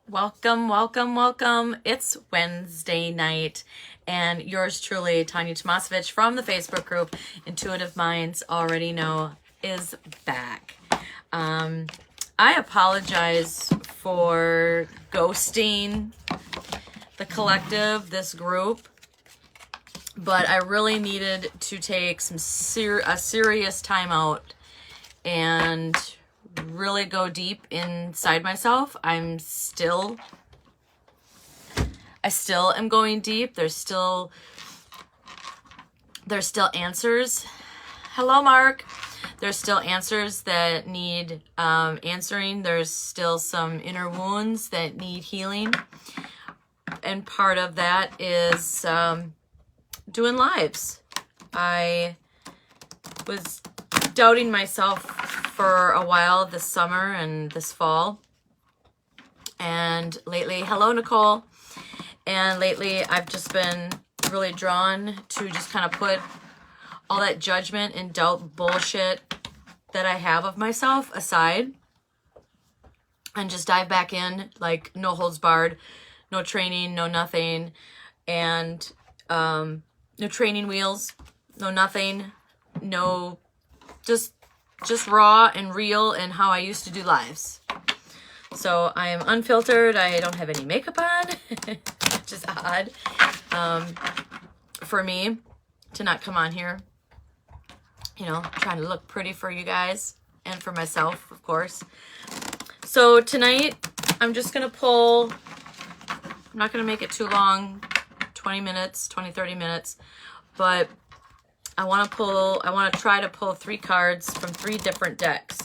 Welcome, welcome, welcome. It's Wednesday night, and yours truly, Tanya Tomasovich from the Facebook group Intuitive Minds Already Know is back. I apologize for ghosting the collective, this group, but I really needed to take a serious time out and really go deep inside myself. I still am going deep. There's still answers. Hello, Mark. There's still answers that need answering. There's still some inner wounds that need healing. And part of that is doing lives. I was doubting myself for a while this summer and this fall. And lately, hello, Nicole. And lately, I've just been really drawn to just kind of put all that judgment and doubt bullshit that I have of myself aside and just dive back in, like no holds barred, no training, no nothing, and no training wheels, no nothing, no, just raw and real and how I used to do lives. So I am unfiltered. I don't have any makeup on, which is odd for me to not come on here, trying to look pretty for you guys and for myself, of course. So tonight I'm just going to pull, I'm not going to make it too long, 20 minutes, 30 minutes, but I want to try to pull 3 cards from 3 different decks.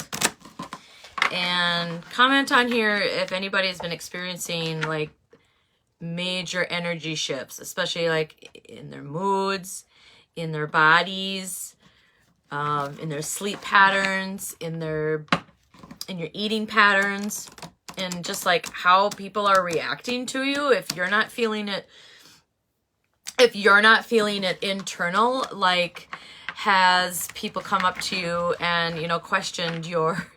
And comment on here if anybody's been experiencing like major energy shifts, especially like in their moods, in their bodies, in their sleep patterns, in your eating patterns, and just like how people are reacting to you if you're not feeling it. If you're not feeling it internal, like has people come up to you and, questioned your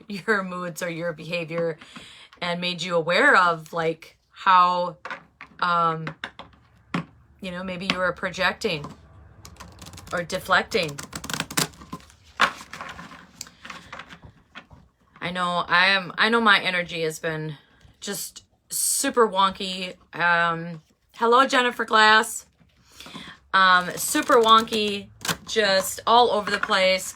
moods or your behavior and made you aware of like how, maybe you were projecting or deflecting. I know my energy has been just super wonky. Hello, Jennifer Glass. Super wonky, just all over the place.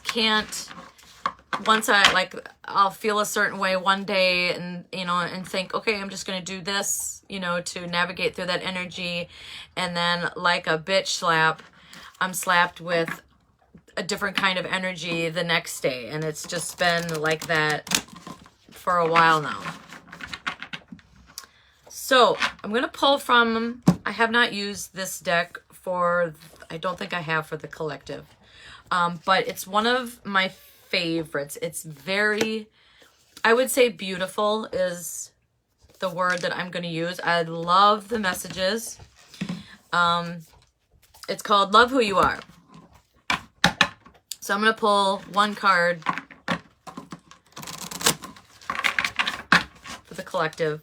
I'll feel a certain way one day and, and think, okay, I'm just going to do this, to navigate through that energy. And then like a bitch slap, I'm slapped with a different kind of energy the next day. And it's just been like that for a while now. So I'm going to pull from, I have not used this deck I don't think I have for the collective, but it's one of my favorites. It's very, I would say beautiful is the word that I'm going to use. I love the messages. It's called Love Who You Are. So I'm going to pull 1 card for the collective,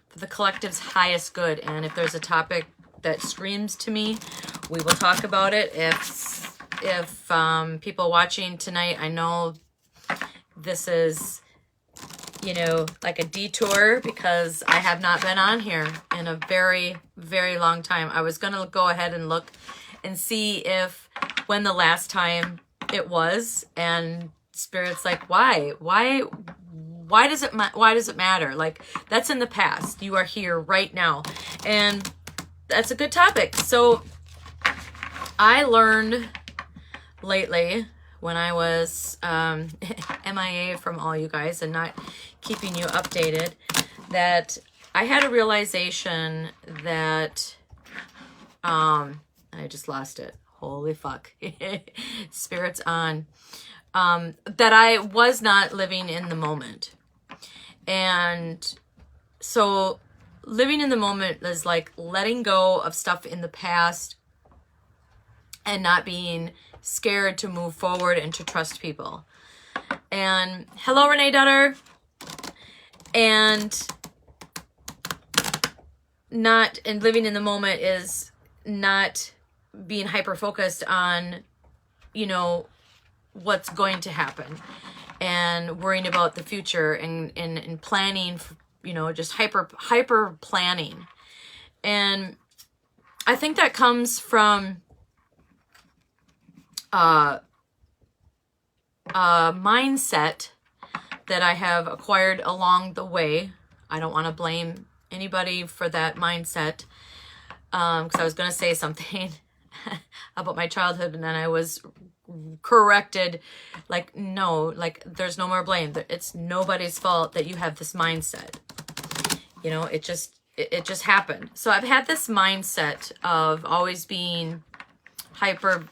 for the collective's highest good. And if there's a topic that screams to me, we will talk about it. If people watching tonight, I know this is, like a detour because I have not been on here in a very, very long time. I was going to go ahead and look and see when the last time it was, and Spirit's like, why does it matter? Like, that's in the past. You are here right now. And that's a good topic. So I learned lately when I was MIA from all you guys and not keeping you updated, that I had a realization that I just lost it. Holy fuck. Spirit's on. That I was not living in the moment. And so living in the moment is like letting go of stuff in the past and not being scared to move forward and to trust people. And hello, Renee Dutter. And and living in the moment is not being hyper focused on, you know, what's going to happen and worrying about the future and planning, you know, just hyper planning. And I think that comes from a mindset that I have acquired along the way. I don't want to blame anybody for that mindset, because I was going to say something about my childhood and then I was corrected, like, no, like, there's no more blame. It's nobody's fault that you have this mindset. You know, it just happened. So I've had this mindset of always being hyper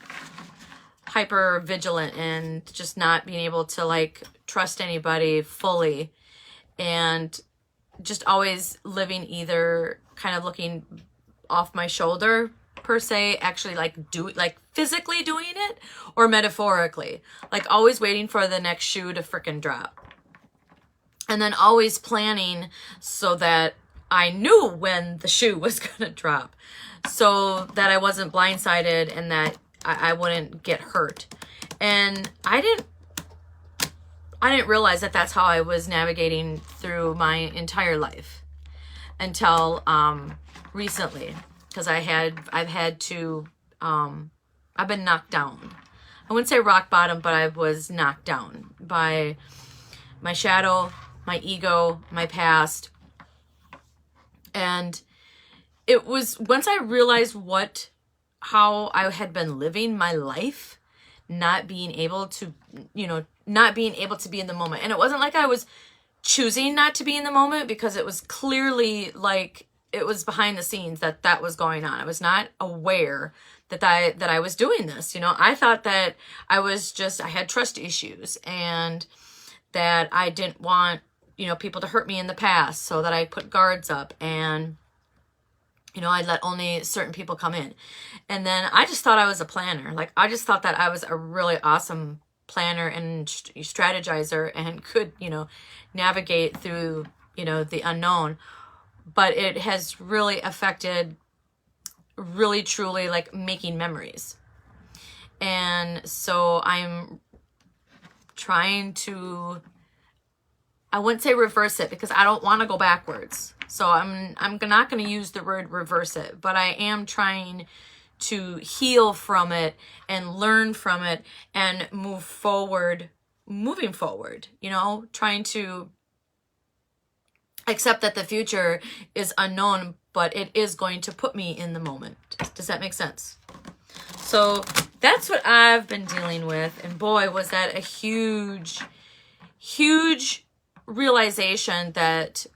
vigilant and just not being able to, like, trust anybody fully, and just always living either kind of looking off my shoulder per se, actually like physically doing it, or metaphorically, like always waiting for the next shoe to frickin' drop, and then always planning so that I knew when the shoe was gonna drop, so that I wasn't blindsided and that I wouldn't get hurt. And I didn't realize that that's how I was navigating through my entire life until recently, because I've been knocked down. I wouldn't say rock bottom, but I was knocked down by my shadow, my ego, my past. And it was once I realized how I had been living my life, not being able to be in the moment. And it wasn't like I was choosing not to be in the moment, because it was clearly like it was behind the scenes that was going on. I was not aware that I was doing this. You know, I thought that I had trust issues, and that I didn't want, you know, people to hurt me in the past, so that I put guards up, and, you know, I'd let only certain people come in. And then I just thought I was a planner. Like, I just thought that I was a really awesome planner and strategizer and could, you know, navigate through, you know, the unknown. But it has really affected, really truly, like, making memories. And so I'm trying to, I wouldn't say reverse it, because I don't want to go backwards. So I'm not going to use the word reverse it, but I am trying to heal from it and learn from it and moving forward, you know, trying to accept that the future is unknown, but it is going to put me in the moment. Does that make sense? So that's what I've been dealing with. And boy, was that a huge, huge realization that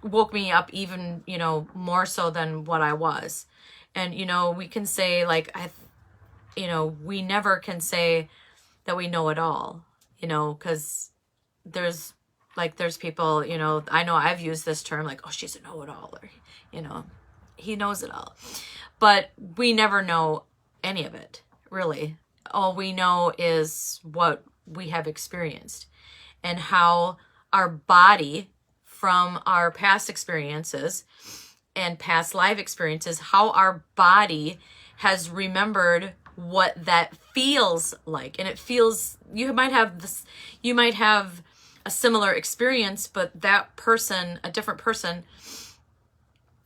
woke me up even, you know, more so than what I was. And, you know, we can say, like, we never can say that we know it all, you know, because there's people, you know, I know I've used this term, like, oh, she's a know-it-all, or, you know, he knows it all. But we never know any of it, really. All we know is what we have experienced, and how our body, from our past experiences and past life experiences, how our body has remembered what that feels like. And it feels, you might have a similar experience, but that person, a different person,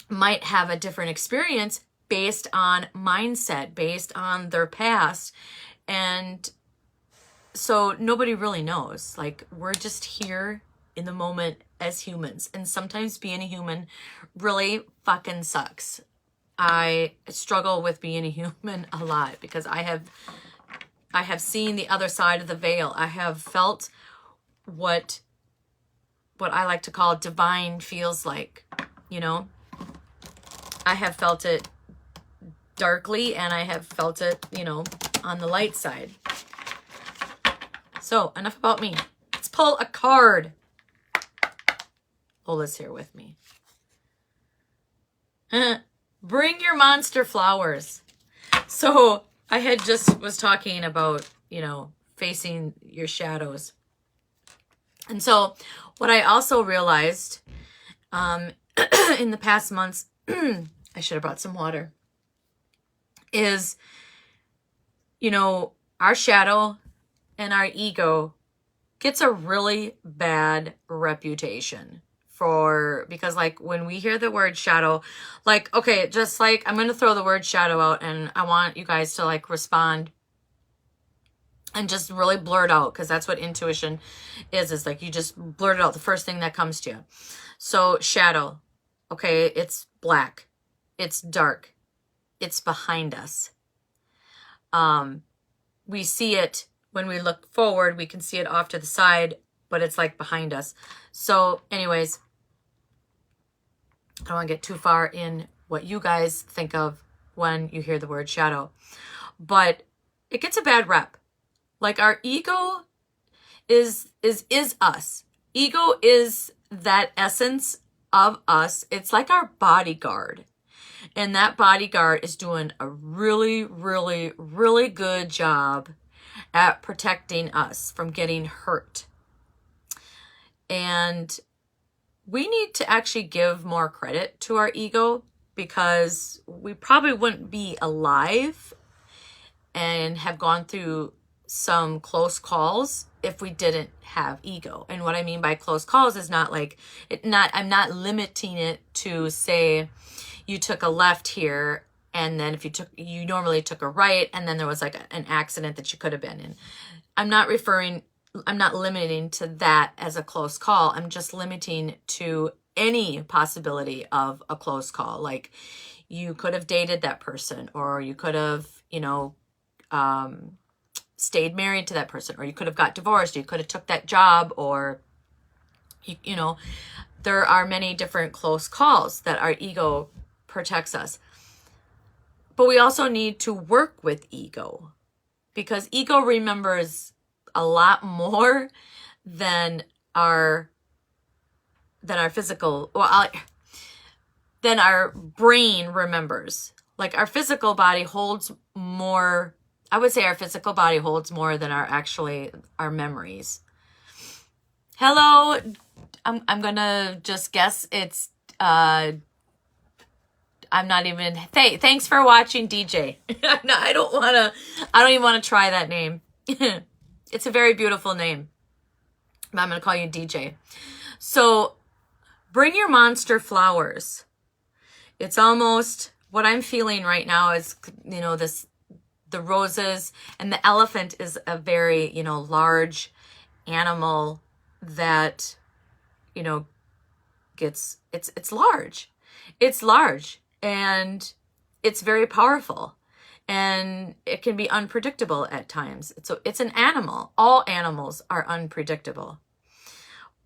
might have a different experience based on mindset, based on their past. And so nobody really knows. Like, we're just here in the moment as humans, and sometimes being a human really fucking sucks. I struggle with being a human a lot, because I have seen the other side of the veil. I have felt what I like to call divine feels like, you know. I have felt it darkly, and I have felt it, you know, on the light side. So enough about me. Let's pull a card. Ola's here with me. Bring your monster flowers. So I had just was talking about, you know, facing your shadows. And so what I also realized in the past months I should have brought some water, is, you know, our shadow and our ego gets a really bad reputation because like when we hear the word shadow, like, okay, just like I'm going to throw the word shadow out and I want you guys to like respond and just really blurt out, because that's what intuition is like you just blurt it out, the first thing that comes to you. So shadow, okay, it's black, it's dark, it's behind us. We see it when we look forward, we can see it off to the side, but it's like behind us. So anyways, I don't want to get too far in what you guys think of when you hear the word shadow, but it gets a bad rep. Like our ego is us. Ego is that essence of us. It's like our bodyguard. And that bodyguard is doing a really, really, really good job at protecting us from getting hurt. And we need to actually give more credit to our ego, because we probably wouldn't be alive and have gone through some close calls if we didn't have ego. And what I mean by close calls is not like I'm not limiting it to, say, you took a left here, and then if you normally took a right, and then there was like an accident that you could have been in. I'm not limiting to that as a close call. I'm just limiting to any possibility of a close call. Like you could have dated that person, or you could have, stayed married to that person, or you could have got divorced, or you could have took that job, or, there are many different close calls that our ego protects us. But we also need to work with ego, because ego remembers a lot more than our physical, than our brain remembers. Like our physical body holds more, I would say our physical body holds more than our memories. Hello, I'm gonna just guess it's, I'm not even, thanks for watching, DJ. No, I don't even want to try that name. It's a very beautiful name. I'm going to call you DJ. So bring your monster flowers. It's almost what I'm feeling right now is, the roses, and the elephant is a very, large animal that, it's large. It's large and it's very powerful, and it can be unpredictable at times. So it's an animal. All animals are unpredictable.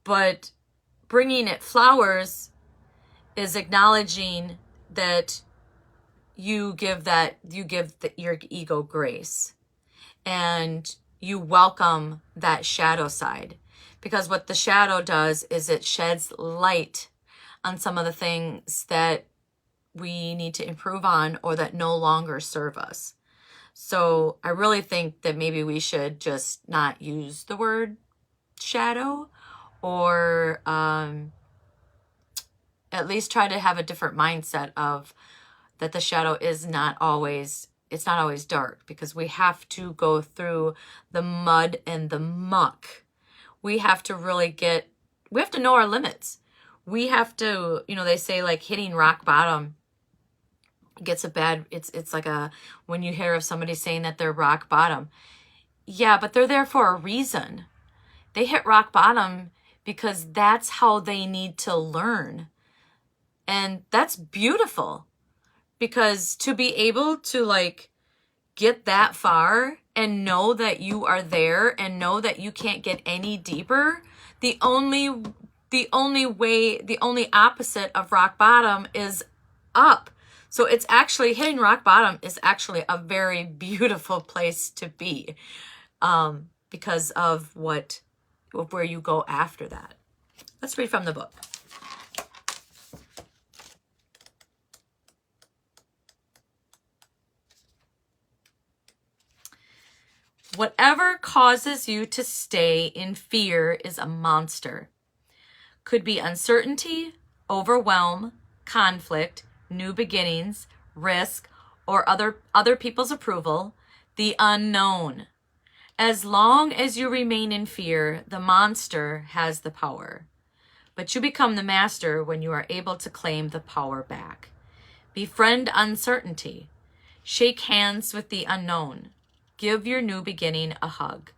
But bringing it flowers is acknowledging that you give your ego grace, and you welcome that shadow side. Because what the shadow does is it sheds light on some of the things that we need to improve on, or that no longer serve us. So I really think that maybe we should just not use the word shadow, or at least try to have a different mindset of that the shadow is not always dark, because we have to go through the mud and the muck. We have to know our limits. We have to, they say like hitting rock bottom gets a bad, it's like when you hear of somebody saying that they're rock bottom. Yeah, but they're there for a reason. They hit rock bottom because that's how they need to learn. And that's beautiful, because to be able to get that far and know that you are there and know that you can't get any deeper, the only opposite of rock bottom is up. So it's actually, hitting rock bottom is actually a very beautiful place to be, because of where you go after that. Let's read from the book. Whatever causes you to stay in fear is a monster. Could be uncertainty, overwhelm, conflict, new beginnings, risk, or other people's approval, the unknown. As long as you remain in fear, the monster has the power. But you become the master when you are able to claim the power back. Befriend uncertainty. Shake hands with the unknown. Give your new beginning a hug.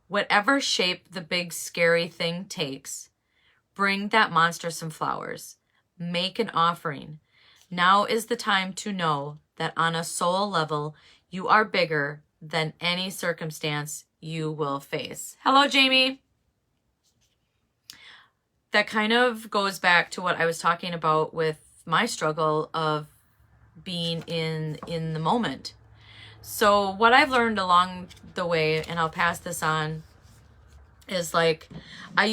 Whatever shape the big scary thing takes, bring that monster some flowers. Make an offering. Now is the time to know that on a soul level, you are bigger than any circumstance you will face. Hello, Jamie. That kind of goes back to what I was talking about with my struggle of being in the moment. So what I've learned along the way, and I'll pass this on, is like, I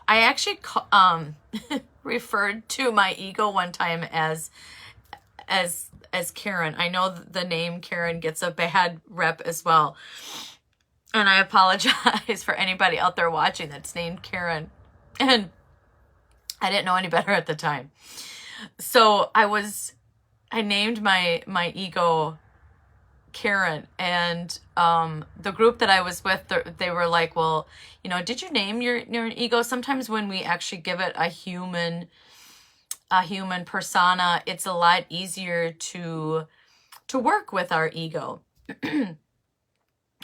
actually referred to my ego one time as Karen. I know the name Karen gets a bad rep as well. And I apologize for anybody out there watching that's named Karen. And I didn't know any better at the time. So I named my ego Karen, and the group that I was with, they were like, well, you know, did you name your ego? Sometimes when we actually give it a human persona, it's a lot easier to work with our ego.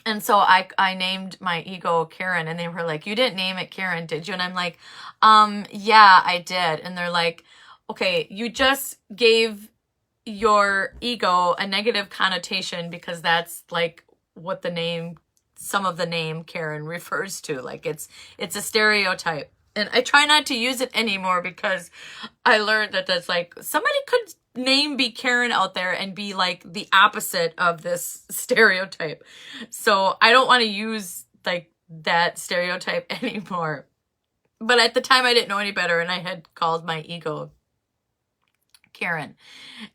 And so I named my ego Karen, and they were like, you didn't name it Karen, did you? And I'm like, yeah, I did. And they're like, okay, you just gave your ego a negative connotation because that's like what some of the name Karen refers to. Like it's a stereotype. And I try not to use it anymore because I learned that that's like, somebody could be Karen out there and be like the opposite of this stereotype. So I don't want to use like that stereotype anymore. But at the time I didn't know any better, and I had called my ego Karen.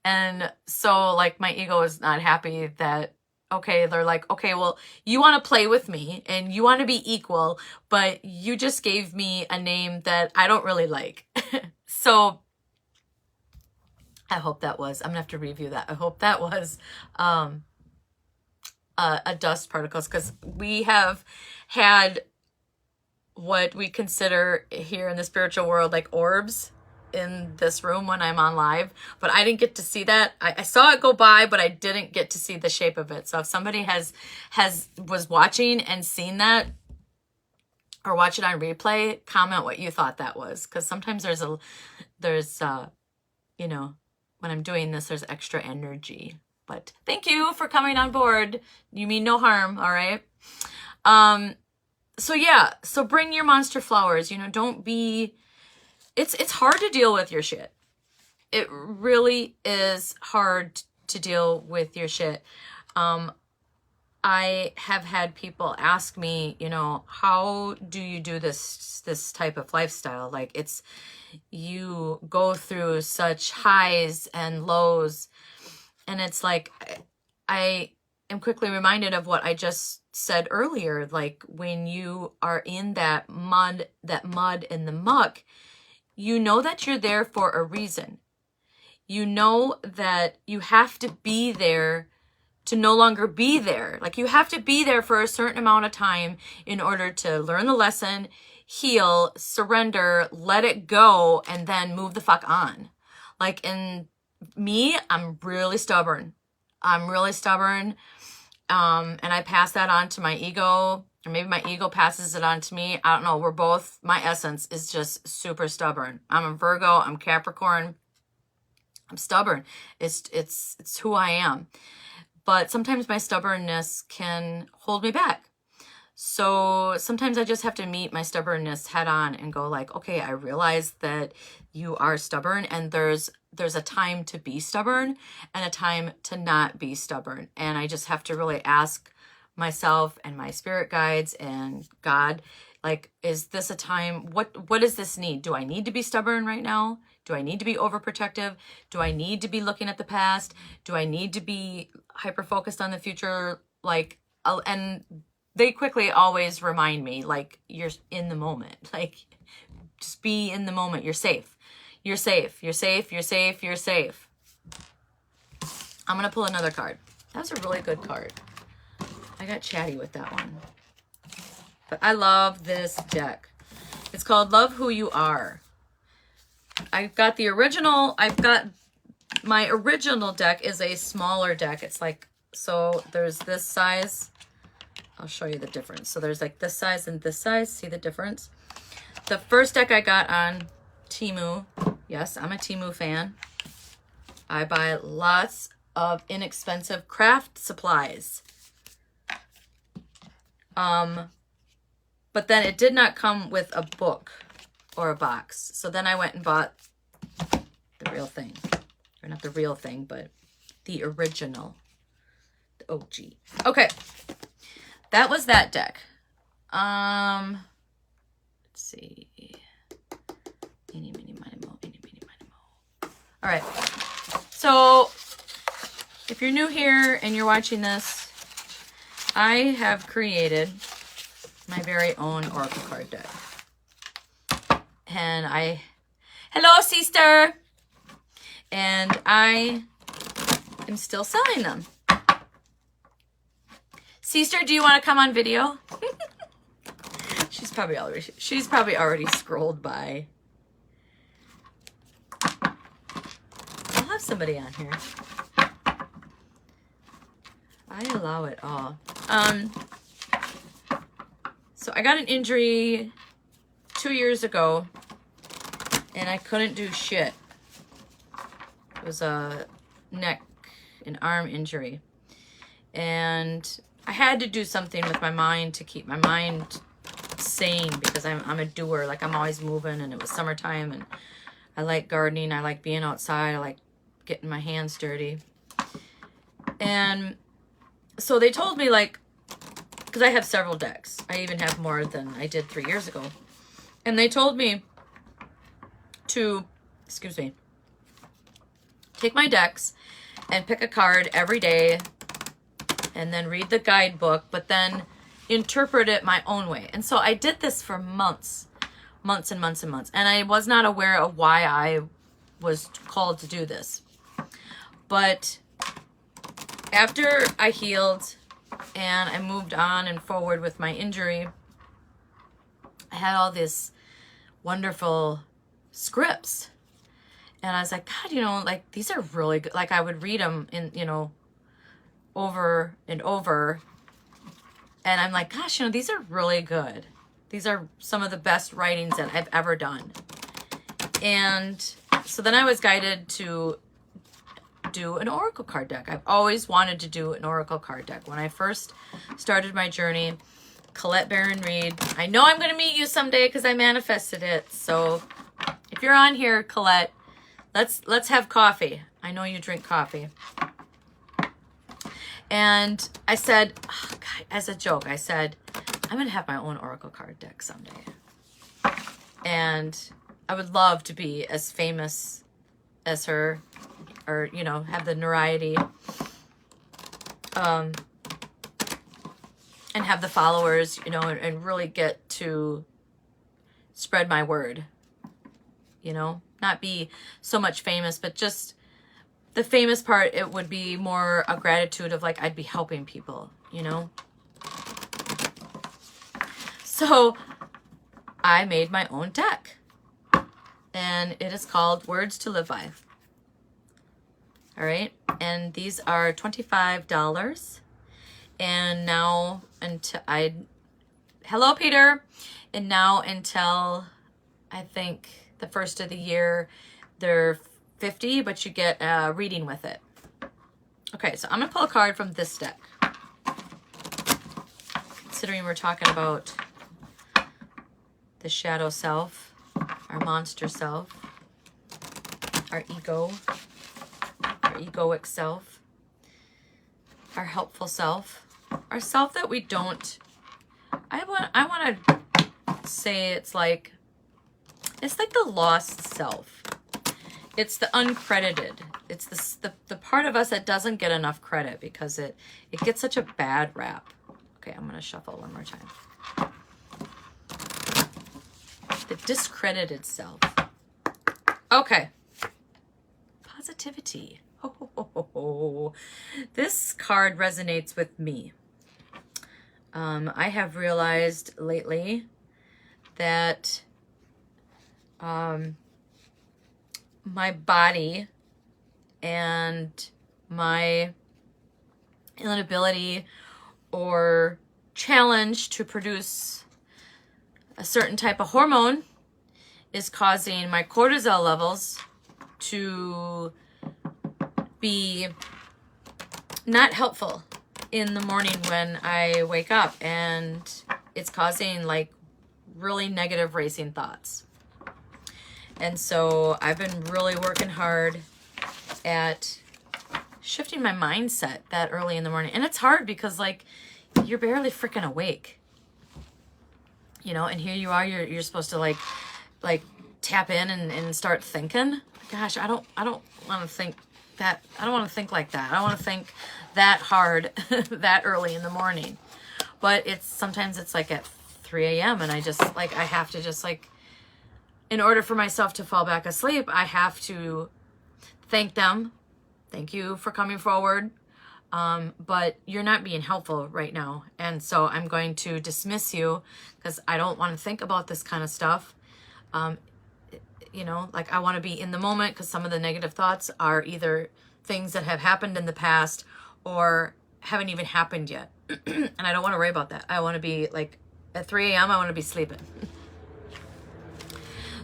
And so like my ego is not happy that, okay, they're like, okay, well, you want to play with me and you want to be equal, but you just gave me a name that I don't really like. So I hope that was, I'm gonna have to review that. I hope that was a dust particles, because we have had what we consider here in the spiritual world like orbs in this room when I'm on live, but I didn't get to see that. I saw it go by, but I didn't get to see the shape of it. So if somebody was watching and seen that, or watch it on replay, comment what you thought that was, because sometimes there's you know, when I'm doing this, there's extra energy. But thank you for coming on board. You mean no harm, all right? So yeah, so bring your monster flowers. You know, don't be. It's hard to deal with your shit. It really is hard to deal with your shit. I have had people ask me, you know, how do you do this type of lifestyle? Like, you go through such highs and lows, and it's like, I am quickly reminded of what I just said earlier. Like, when you are in that mud and the muck, you know that you're there for a reason. You know that you have to be there to no longer be there. Like, you have to be there for a certain amount of time in order to learn the lesson, heal, surrender, let it go, and then move the fuck on. Like, in me, I'm really stubborn. And I pass that on to my ego, or maybe my ego passes it on to me. I don't know. We're both, my essence is just super stubborn. I'm a Virgo, I'm Capricorn. I'm stubborn. It's who I am. But sometimes my stubbornness can hold me back. So sometimes I just have to meet my stubbornness head on and go like, okay, I realize that you are stubborn, and there's a time to be stubborn and a time to not be stubborn. And I just have to really ask myself and my spirit guides and God, like, is this a time, what does this need? Do I need to be stubborn right now? Do I need to be overprotective? Do I need to be looking at the past? Do I need to be hyper-focused on the future? Like, and they quickly always remind me, like, you're in the moment. Like, just be in the moment. You're safe. You're safe. You're safe. You're safe. You're safe. I'm going to pull another card. That's a really good card. I got chatty with that one. But I love this deck. It's called Love Who You Are. I've got the original. My original deck is a smaller deck. It's like, so there's this size. I'll show you the difference. So there's like this size and this size. See the difference? The first deck I got on Temu. Yes, I'm a Temu fan. I buy lots of inexpensive craft supplies. But then it did not come with a book or a box. So then I went and bought the real thing. Or not the real thing, but the original. The OG. Okay. That was that deck. Let's see. Eeny, meeny, miny, moe. Eeny, meeny, miny, moe. All right. So if you're new here and you're watching this, I have created my very own Oracle card deck. And hello, sister! And I am still selling them. Sister, do you want to come on video? She's probably already scrolled by. I'll have somebody on here. I allow it all. So I got an injury 2 years ago, and I couldn't do shit. It was a neck and arm injury. And I had to do something with my mind to keep my mind sane, because I'm a doer. Like, I'm always moving, and it was summertime, and I like gardening. I like being outside. I like getting my hands dirty. And so they told me, like, because I have several decks. I even have more than I did 3 years ago. And they told me to, take my decks and pick a card every day and then read the guidebook, but then interpret it my own way. And so I did this for months and months and months. And I was not aware of why I was called to do this. But after I healed and I moved on and forward with my injury, I had all this wonderful scripts. And I was like, God, you know, like, these are really good. Like, I would read them in, you know, over and over. And I'm like, gosh, you know, these are really good. These are some of the best writings that I've ever done. And so then I was guided to do an Oracle card deck. I've always wanted to do an Oracle card deck. When I first started my journey, Colette Baron Reed, I know I'm going to meet you someday because I manifested it. So if you're on here, Colette, let's have coffee. I know you drink coffee. And I said, oh, God, as a joke, I said, I'm going to have my own Oracle card deck someday. And I would love to be as famous as her, or, you know, have the notoriety, and have the followers, you know, and really get to spread my word, you know, not be so much famous, but just the famous part, it would be more a gratitude of, like, I'd be helping people, you know? So I made my own deck, and it is called Words to Live By. All right. And these are $25. And now hello, Peter. And now until I think the first of the year, they're $50, but you get a reading with it. Okay, so I'm going to pull a card from this deck. Considering we're talking about the shadow self, our monster self, our ego, our egoic self, our helpful self, our self that we don't, I want to say it's like the lost self. It's the uncredited. It's the part of us that doesn't get enough credit because it gets such a bad rap. Okay, I'm going to shuffle one more time. The discredited self. Okay. Positivity. Oh, this card resonates with me. I have realized lately that my body and my inability or challenge to produce a certain type of hormone is causing my cortisol levels to be not helpful in the morning when I wake up, and it's causing like really negative racing thoughts. And so I've been really working hard at shifting my mindset that early in the morning. And it's hard because like you're barely freaking awake, you know, and here you are, you're supposed to like tap in and start thinking. Gosh, I don't want to think that. I don't want to think like that. I don't want to think that hard that early in the morning. But sometimes it's like at 3 a.m. and I just like, I have to just like, in order for myself to fall back asleep, I have to thank them. Thank you for coming forward. But you're not being helpful right now. And so I'm going to dismiss you because I don't want to think about this kind of stuff. You know, like I want to be in the moment because some of the negative thoughts are either things that have happened in the past or haven't even happened yet. And I don't want to worry about that. I want to be like at 3 a.m. I want to be sleeping.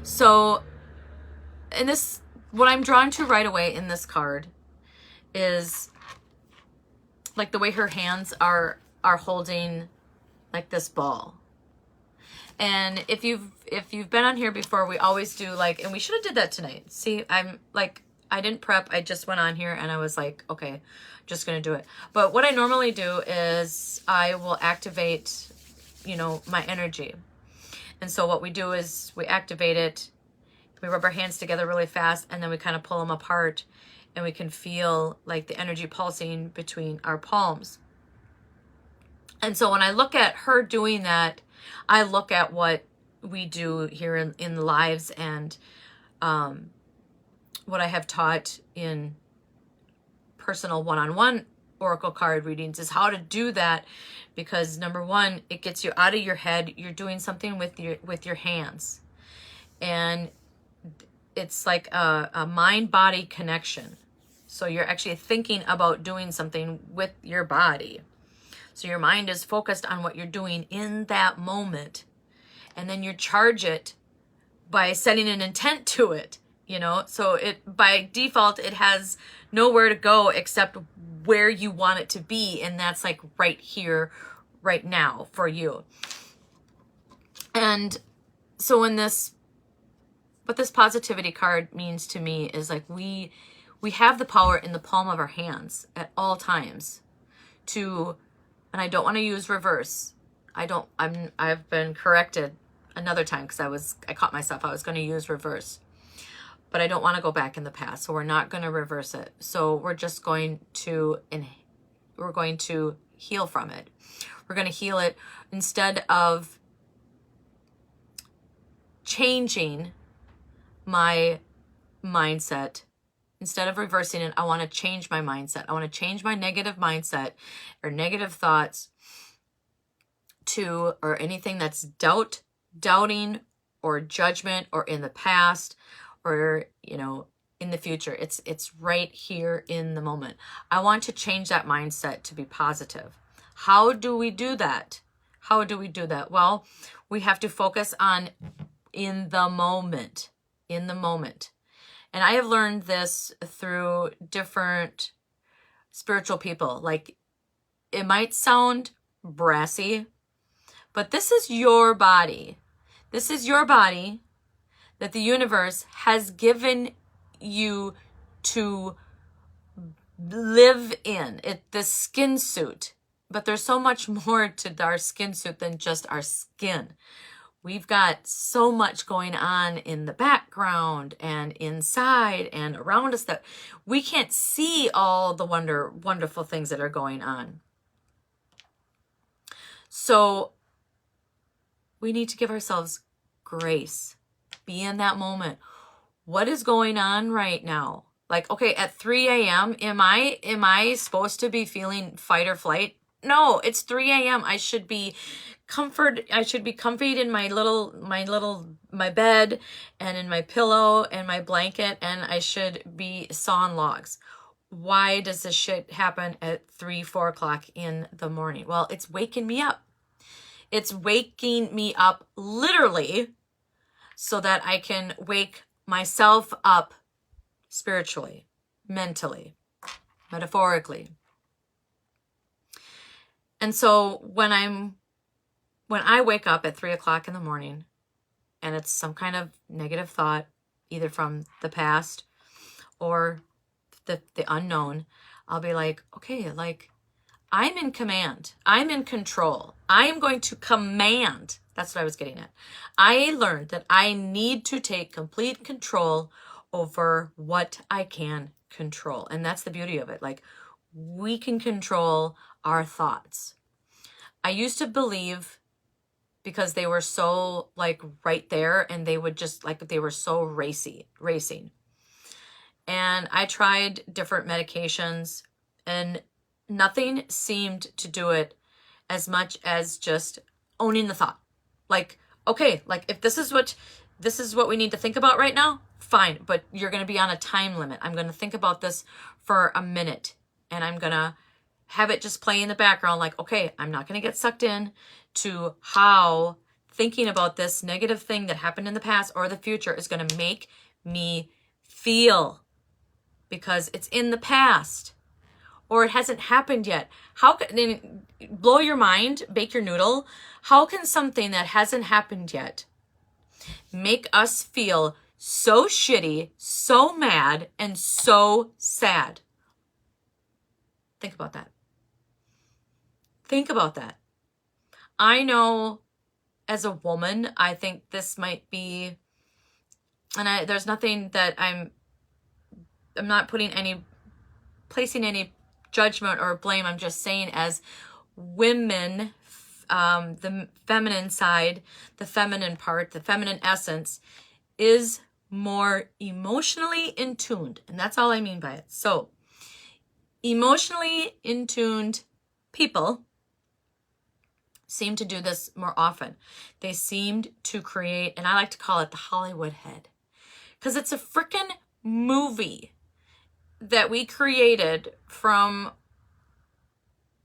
So in this, what I'm drawn to right away in this card is like the way her hands are holding like this ball. And if you've been on here before, we always do like, and we should have did that tonight. See, I'm like, I didn't prep. I just went on here and I was like, okay, just going to do it. But what I normally do is I will activate, you know, my energy. And so what we do is we activate it. We rub our hands together really fast and then we kind of pull them apart and we can feel like the energy pulsing between our palms. And so when I look at her doing that, I look at what we do here in lives and what I have taught in personal one-on-one oracle card readings is how to do that, because number one, it gets you out of your head. You're doing something with your hands, and it's like a mind-body connection. So you're actually thinking about doing something with your body. So your mind is focused on what you're doing in that moment. And then you charge it by setting an intent to it, you know? So it, by default, it has nowhere to go except where you want it to be. And that's like right here, right now for you. And so in this, what this positivity card means to me is like we have the power in the palm of our hands at all times to, and I don't want to use reverse. I've been corrected another time because I caught myself. I was going to use reverse, but I don't want to go back in the past. So we're not going to reverse it. So we're just going to, we're going to heal from it. We're going to heal it instead of changing my mindset. Instead of reversing it, I want to change my mindset. I want to change my negative mindset or negative thoughts to, or anything that's doubting or judgment or in the past or, you know, in the future. It's right here in the moment. I want to change that mindset to be positive. How do we do that? How do we do that? Well, we have to focus on in the moment, in the moment. And I have learned this through different spiritual people. Like, it might sound brassy, but this is your body. This is your body that the universe has given you to live in. The skin suit. But there's so much more to our skin suit than just our skin. We've got so much going on in the background and inside and around us that we can't see all the wonderful things that are going on. So we need to give ourselves grace. Be in that moment. What is going on right now? Like, okay, at 3 a.m., am I supposed to be feeling fight or flight? No, it's 3 a.m. I should be comfied in my bed and in my pillow and my blanket, and I should be sawing logs. Why does this shit happen at 3, 4 o'clock in the morning? Well, it's waking me up. It's waking me up literally so that I can wake myself up spiritually, mentally, metaphorically. And so when I wake up at 3 o'clock in the morning and it's some kind of negative thought, either from the past or the unknown, I'll be like, okay, like, I'm in command. I'm in control. I'm going to command. That's what I was getting at. I learned that I need to take complete control over what I can control. And that's the beauty of it. Like, we can control our thoughts. I used to believe, because they were so like right there, and they would just like, they were so racing. And I tried different medications and nothing seemed to do it as much as just owning the thought. Like, okay, like if this is what we need to think about right now, fine, but you're going to be on a time limit. I'm going to think about this for a minute, and I'm going to have it just play in the background. Like, okay, I'm not going to get sucked in to how thinking about this negative thing that happened in the past or the future is going to make me feel, because it's in the past or it hasn't happened yet. How can, blow your mind, bake your noodle, how can something that hasn't happened yet make us feel so shitty, so mad, and so sad? Think about that. Think about that. I know as a woman, I think this might be, and there's nothing that I'm not placing any judgment or blame. I'm just saying, as women, the feminine side, the feminine part, the feminine essence is more emotionally in tuned. And that's all I mean by it. So emotionally in tuned people seem to do this more often. They seemed to create, and I like to call it the Hollywood head, because it's a freaking movie that we created from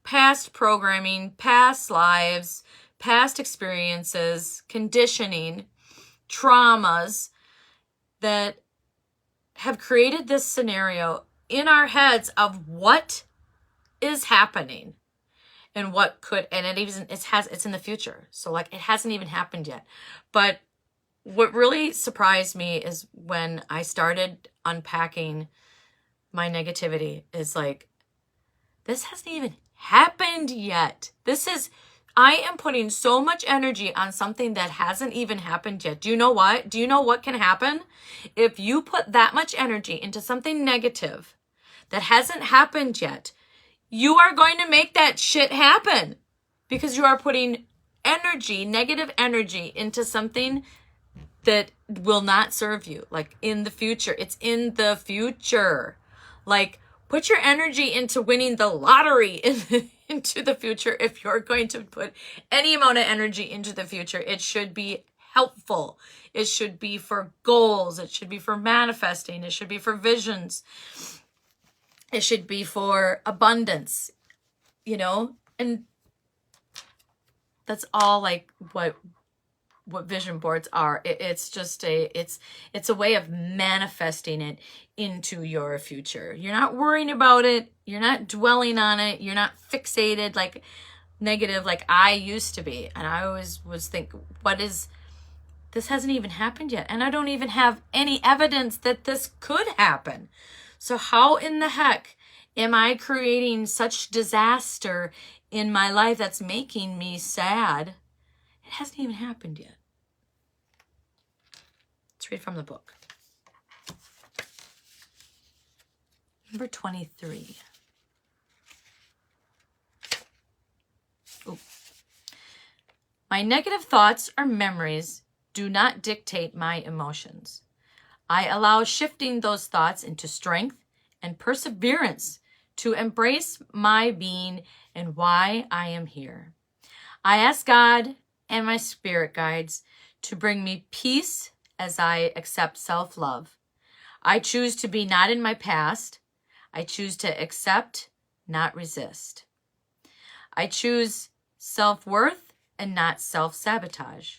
past programming, past lives, past experiences, conditioning, traumas that have created this scenario in our heads of what is happening and what could, and it's in the future. So like, it hasn't even happened yet. But what really surprised me is when I started unpacking my negativity, is like, this hasn't even happened yet. I am putting so much energy on something that hasn't even happened yet. Do you know what? Do you know what can happen? If you put that much energy into something negative that hasn't happened yet, you are going to make that shit happen, because you are putting energy, negative energy, into something that will not serve you. Like, in the future. It's in the future. Like, put your energy into winning the lottery into the future. If you're going to put any amount of energy into the future, it should be helpful. It should be for goals. It should be for manifesting. It should be for visions. It should be for abundance, and that's all like what vision boards are. It's just it's a way of manifesting it into your future. You're not worrying about it. You're not dwelling on it. You're not fixated like negative like I used to be. And I always was think, this hasn't even happened yet. And I don't even have any evidence that this could happen. So how in the heck am I creating such disaster in my life that's making me sad? It hasn't even happened yet. Let's read from the book. Number 23. Ooh. My negative thoughts or memories do not dictate my emotions. I allow shifting those thoughts into strength and perseverance to embrace my being and why I am here. I ask God and my spirit guides to bring me peace as I accept self-love. I choose to be not in my past. I choose to accept, not resist. I choose self-worth and not self-sabotage.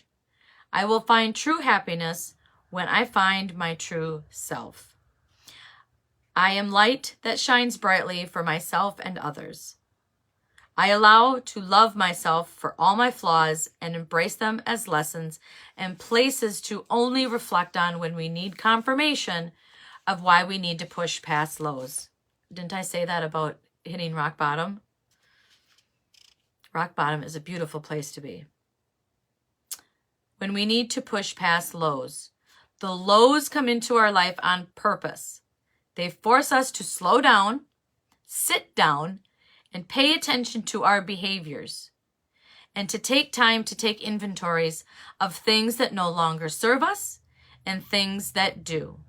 I will find true happiness when I find my true self. I am light that shines brightly for myself and others. I allow to love myself for all my flaws and embrace them as lessons and places to only reflect on when we need confirmation of why we need to push past lows. Didn't I say that about hitting rock bottom? Rock bottom is a beautiful place to be. When we need to push past lows, the lows come into our life on purpose. They force us to slow down, sit down, and pay attention to our behaviors, and to take time to take inventories of things that no longer serve us and things that do.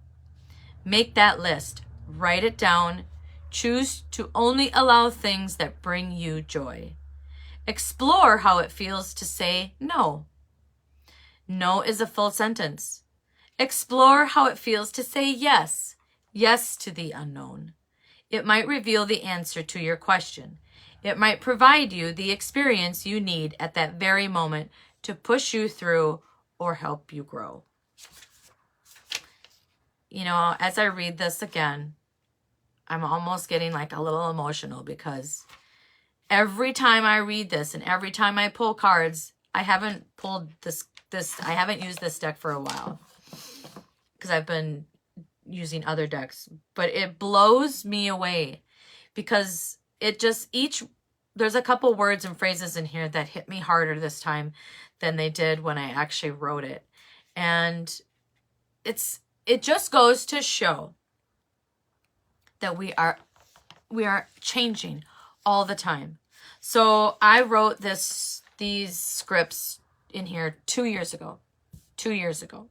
Make that list, write it down, choose to only allow things that bring you joy. Explore how it feels to say no. No is a full sentence. Explore how it feels to say yes, yes to the unknown. It might reveal the answer to your question. It might provide you the experience you need at that very moment to push you through or help you grow. You know, as I read this again, I'm almost getting like a little emotional because every time I read this and every time I pull cards, I haven't pulled I haven't used this deck for a while because I've been using other decks, but it blows me away because it just there's a couple words and phrases in here that hit me harder this time than they did when I actually wrote it. And it just goes to show that we are changing all the time. So I wrote these scripts in here 2 years ago. 2 years ago.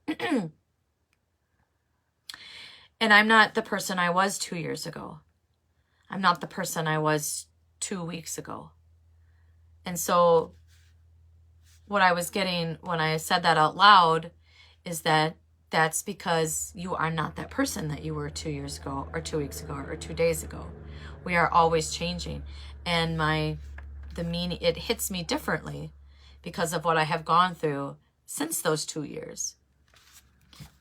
And I'm not the person I was 2 years ago. I'm not the person I was 2 weeks ago. And so what I was getting when I said that out loud is that that's because you are not that person that you were 2 years ago or 2 weeks ago or 2 days ago. We are always changing. And the meaning, it hits me differently because of what I have gone through since those 2 years.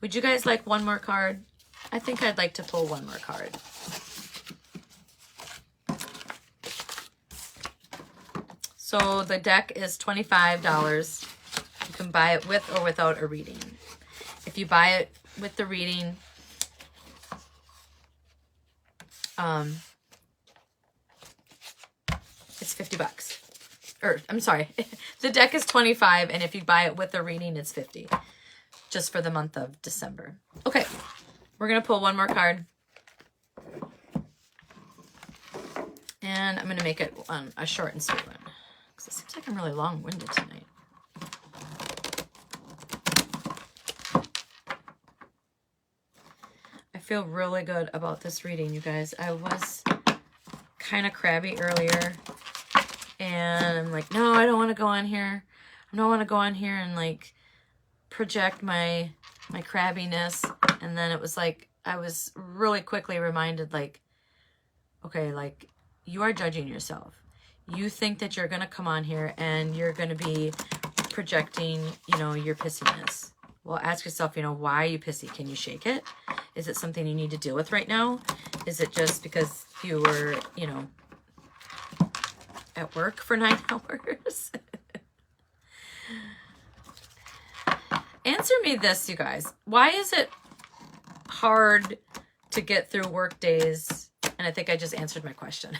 Would you guys like one more card? I think I'd like to pull one more card. So the deck is $25. You can buy it with or without a reading. If you buy it with the reading, it's $50. Or, I'm sorry, the deck is $25, and if you buy it with the reading, it's $50. Just for the month of December. Okay, we're going to pull one more card. And I'm going to make it a short and sweet one. Because it seems like I'm really long-winded tonight. I feel really good about this reading, you guys. I was kind of crabby earlier. And I'm like, no, I don't want to go on here. I don't want to go on here and like project my crabbiness. And then it was like, I was really quickly reminded, like, okay, like, you are judging yourself. You think that you're going to come on here and you're going to be projecting, you know, your pissiness. Well, ask yourself, you know, why are you pissy? Can you shake it? Is it something you need to deal with right now? Is it just because you were, you know, at work for 9 hours? Answer me this, you guys. Why is it hard to get through work days? And I think I just answered my question.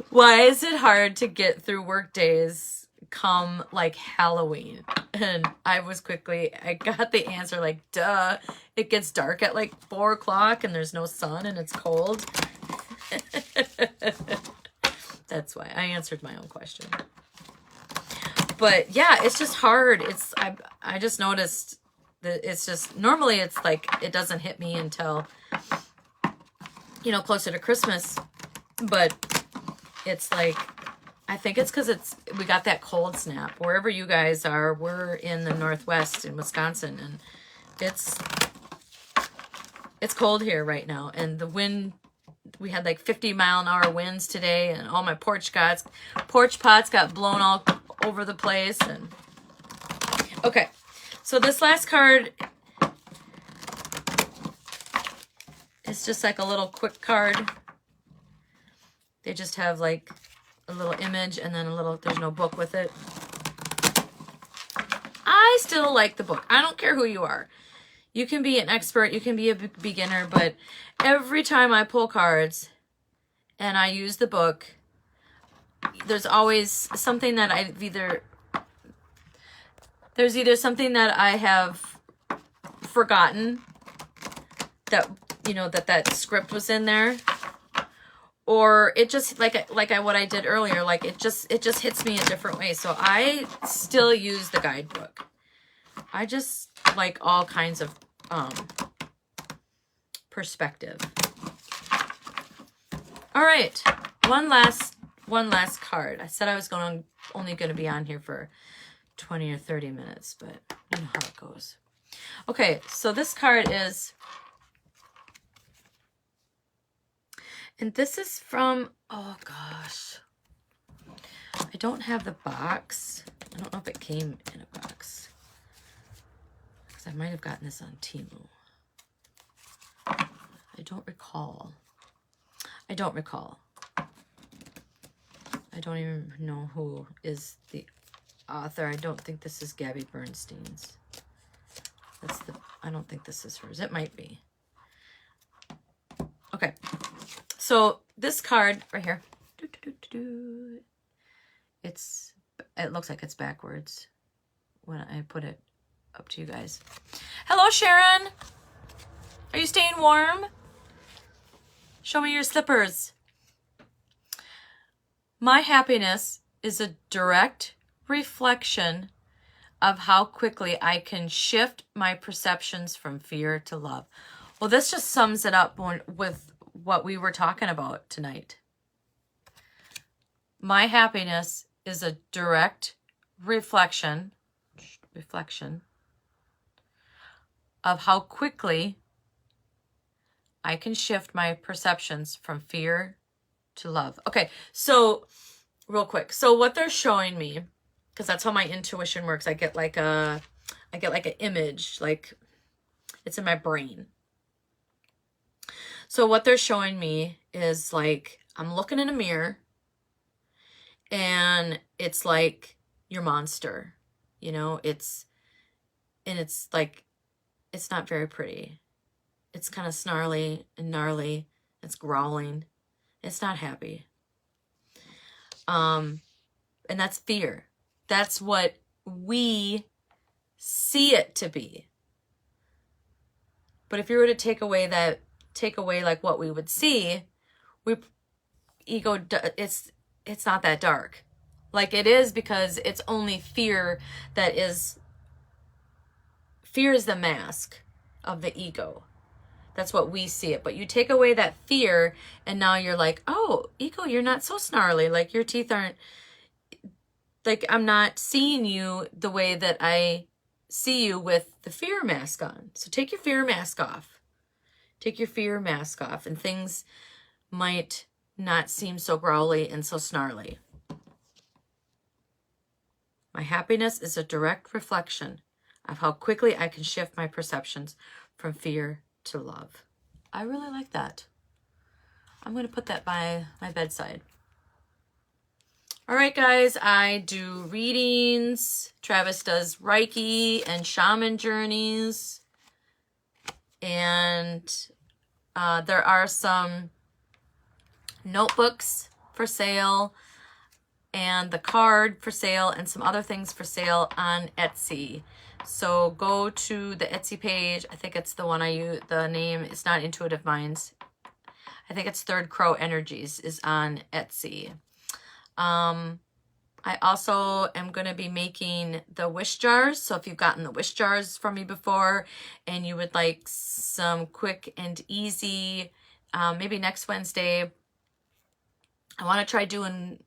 Why is it hard to get through work days come like Halloween? And I got the answer like, duh. It gets dark at like 4 o'clock and there's no sun and it's cold. That's why I answered my own question. But yeah, it's just hard. I just noticed that it's just, normally it's like, it doesn't hit me until, you know, closer to Christmas. But it's like, I think it's because we got that cold snap. Wherever you guys are, we're in the Northwest in Wisconsin, and it's cold here right now. And the wind, we had like 50-mile-an-hour winds today, and all my porch pots got blown all over the place. And okay, so this last card is just like a little quick card. They just have like a little image and then there's no book with it. I still like the book. I don't care who you are. You can be an expert, you can be a beginner, but every time I pull cards and I use the book, there's always something that there's either something that I have forgotten, that, you know, that script was in there, or it just, what I did earlier, like it just hits me a different way. So I still use the guidebook. I just like all kinds of perspective. All right, one last card. I said I was only going to be on here for 20 or 30 minutes, but you know how it goes. Okay, so this card is, and this is from, oh gosh, I don't have the box. I don't know if it came in a box, because I might have gotten this on Temu. I don't recall. I don't even know who is the author. I don't think this is Gabby Bernstein's. I don't think this is hers. It might be. Okay. So this card right here, it looks like it's backwards when I put it up to you guys. Hello, Sharon. Are you staying warm? Show me your slippers. My happiness is a direct reflection of how quickly I can shift my perceptions from fear to love. Well, this just sums it up with what we were talking about tonight. My happiness is a direct reflection of how quickly I can shift my perceptions from fear to love. Okay, so real quick. So what they're showing me, because that's how my intuition works, I get like an image, like it's in my brain. So what they're showing me is like, I'm looking in a mirror and it's like your monster, you know, it's like, it's not very pretty. It's kind of snarly and gnarly. It's growling. It's not happy. And that's fear. That's what we see it to be. But if you were to take away like what we would see, ego, it's not that dark. Like it is, because it's only fear is the mask of the ego. That's what we see it. But you take away that fear and now you're like, oh, ego, you're not so snarly. Like your teeth aren't, like I'm not seeing you the way that I see you with the fear mask on. So take your fear mask off. Take your fear mask off and things might not seem so growly and so snarly. My happiness is a direct reflection of how quickly I can shift my perceptions from fear to love. I really like that. I'm going to put that by my bedside. All right, guys, I do readings. Travis does Reiki and shaman journeys. And there are some notebooks for sale and the card for sale and some other things for sale on Etsy. So go to the Etsy page. I think it's the one I use. The name is not Intuitive Minds. I think it's Third Crow Energies is on Etsy. I'm I also am going to be making the wish jars. So if you've gotten the wish jars from me before and you would like some quick and easy, maybe next Wednesday, I want to try doing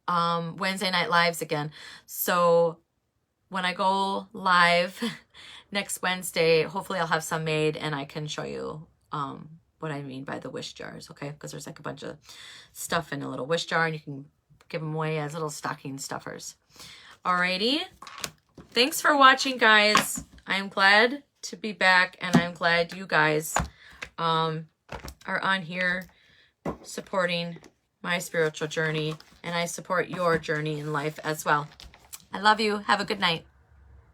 Wednesday night lives again. So when I go live next Wednesday, hopefully I'll have some made and I can show you what I mean by the wish jars, okay? Because there's like a bunch of stuff in a little wish jar and you can give them away as little stocking stuffers. Alrighty. Thanks for watching, guys. I'm glad to be back, and I'm glad you guys are on here supporting my spiritual journey, and I support your journey in life as well. I love you. Have a good night.